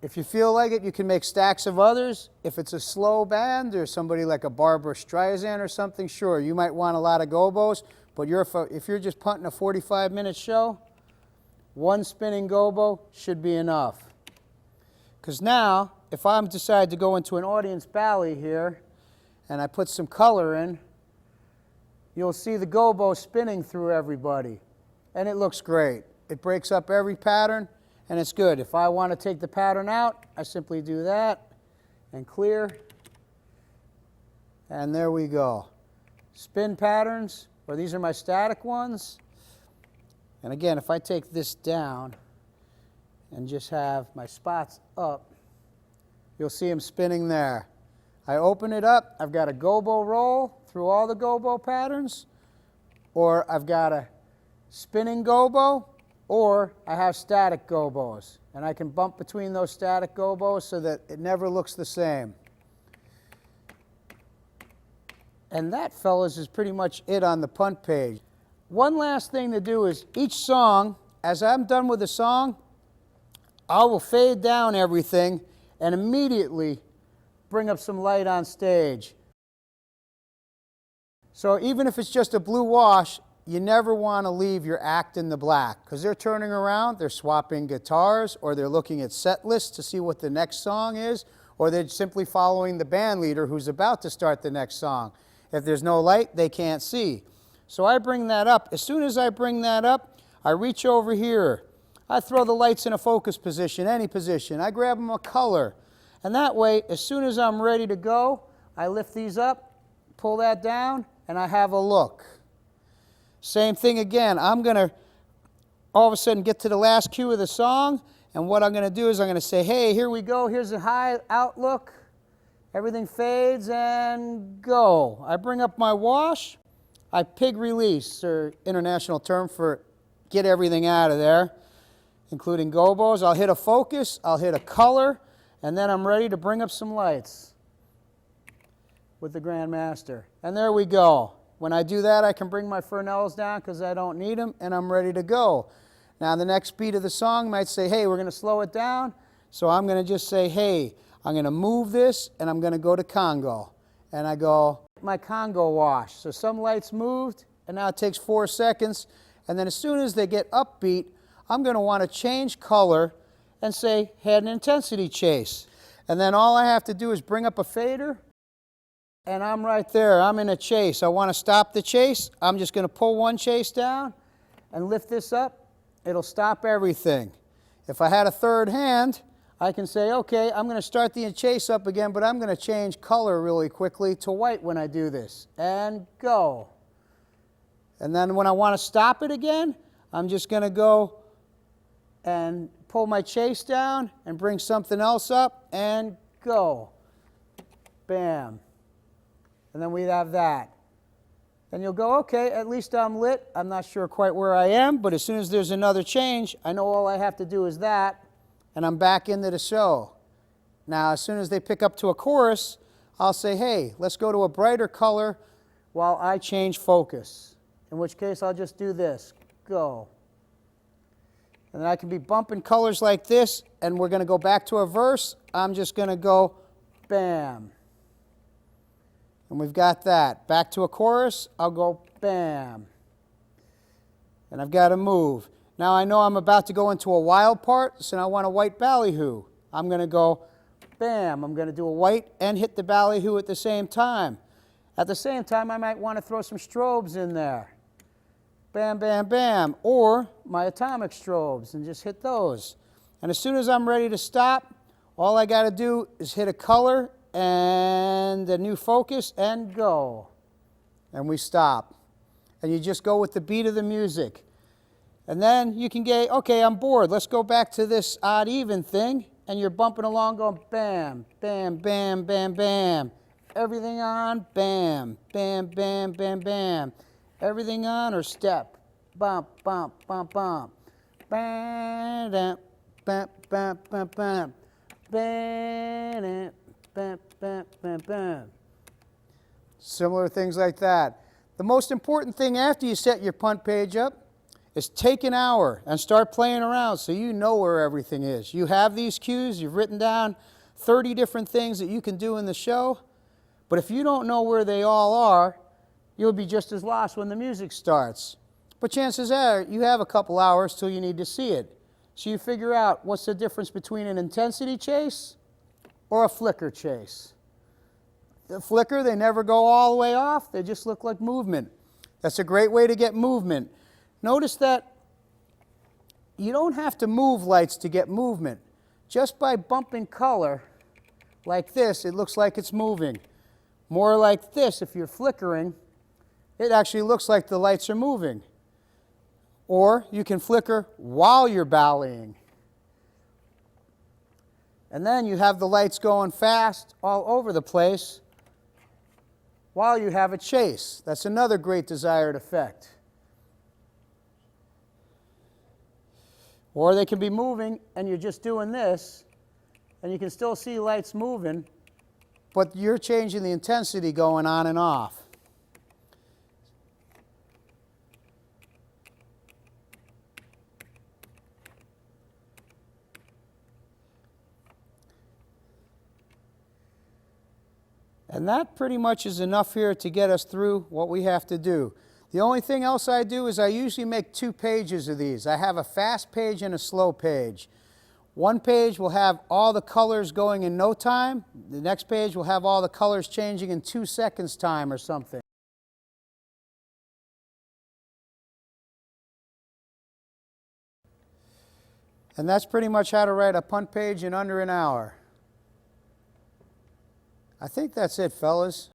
If you feel like it, you can make stacks of others. If it's a slow band or somebody like a Barbra Streisand or something, sure, you might want a lot of gobos, but if you're just punting a 45-minute show, one spinning gobo should be enough. Because now, if I decide to go into an audience bally here, and I put some color in, you'll see the gobo spinning through everybody. And it looks great. It breaks up every pattern, and it's good. If I want to take the pattern out, I simply do that and clear. And there we go. Spin patterns, or these are my static ones. And again, if I take this down and just have my spots up, you'll see them spinning there. I open it up, I've got a gobo roll through all the gobo patterns, or I've got a spinning gobo, or I have static gobos. And I can bump between those static gobos so that it never looks the same. And that, fellas, is pretty much it on the punt page. One last thing to do is each song, as I'm done with the song, I will fade down everything and immediately bring up some light on stage. So even if it's just a blue wash, you never want to leave your act in the black, because they're turning around, they're swapping guitars, or they're looking at set lists to see what the next song is, or they're simply following the band leader who's about to start the next song. If there's no light, they can't see. So I bring that up. As soon as I bring that up, I reach over here. I throw the lights in a focus position, any position. I grab them a color. And that way, as soon as I'm ready to go, I lift these up, pull that down, and I have a look. Same thing again. I'm going to all of a sudden get to the last cue of the song, and what I'm going to do is I'm going to say, hey, here we go. Here's a high outlook. Everything fades and go. I bring up my wash. I pig release, or international term for get everything out of there, including gobos. I'll hit a focus. I'll hit a color. And then I'm ready to bring up some lights with the Grandmaster. And there we go. When I do that, I can bring my Fresnels down because I don't need them, and I'm ready to go. Now, the next beat of the song might say, hey, we're going to slow it down. So I'm going to just say, hey, I'm going to move this, and I'm going to go to Congo. And I go, my Congo wash. So some lights moved, and now it takes 4 seconds. And then as soon as they get upbeat, I'm going to want to change color and say head and intensity chase. And then all I have to do is bring up a fader, and I'm right there. I'm in a chase. I want to stop the chase. I'm just going to pull one chase down and lift this up. It'll stop everything. If I had a third hand, I can say, okay, I'm going to start the chase up again, but I'm going to change color really quickly to white when I do this. And go. And then when I want to stop it again, I'm just going to go and pull my chase down and bring something else up and go. Bam. And then we have that. Then you'll go, okay, at least I'm lit. I'm not sure quite where I am, but as soon as there's another change, I know all I have to do is that, and I'm back into the show. Now, as soon as they pick up to a chorus, I'll say, hey, let's go to a brighter color while I change focus, in which case I'll just do this. Go. And then I can be bumping colors like this, and we're going to go back to a verse. I'm just going to go bam. And we've got that. Back to a chorus, I'll go bam. And I've got to move. Now I know I'm about to go into a wild part, so now I want a white ballyhoo. I'm going to go bam. I'm going to do a white and hit the ballyhoo at the same time. At the same time, I might want to throw some strobes in there. Bam, bam, bam. Or my atomic strobes, and just hit those. And as soon as I'm ready to stop, all I got to do is hit a color and a new focus and go. And we stop. And you just go with the beat of the music. And then you can get, okay, I'm bored. Let's go back to this odd even thing. And you're bumping along going bam, bam, bam, bam, bam. Everything on, bam, bam, bam, bam, bam. Everything on or step, bump, bump, bump, bump. Bam, bam, bam, bam, bam, bam. Bam, bam, bam, bam, bam. Similar things like that. The most important thing after you set your punt page up is take an hour and start playing around so you know where everything is. You have these cues, you've written down 30 different things that you can do in the show, but if you don't know where they all are, you'll be just as lost when the music starts. But chances are you have a couple hours till you need to see it. So you figure out what's the difference between an intensity chase or a flicker chase. The flicker, they never go all the way off, they just look like movement. That's a great way to get movement. Notice that you don't have to move lights to get movement. Just by bumping color like this, it looks like it's moving. More like this, if you're flickering, it actually looks like the lights are moving. Or you can flicker while you're ballying. And then you have the lights going fast all over the place while you have a chase. That's another great desired effect. Or they can be moving and you're just doing this and you can still see lights moving, but you're changing the intensity going on and off. And that pretty much is enough here to get us through what we have to do. The only thing else I do is I usually make 2 pages of these. I have a fast page and a slow page. One page will have all the colors going in no time. The next page will have all the colors changing in 2 seconds time or something. And that's pretty much how to write a punt page in under an hour. I think that's it, fellas.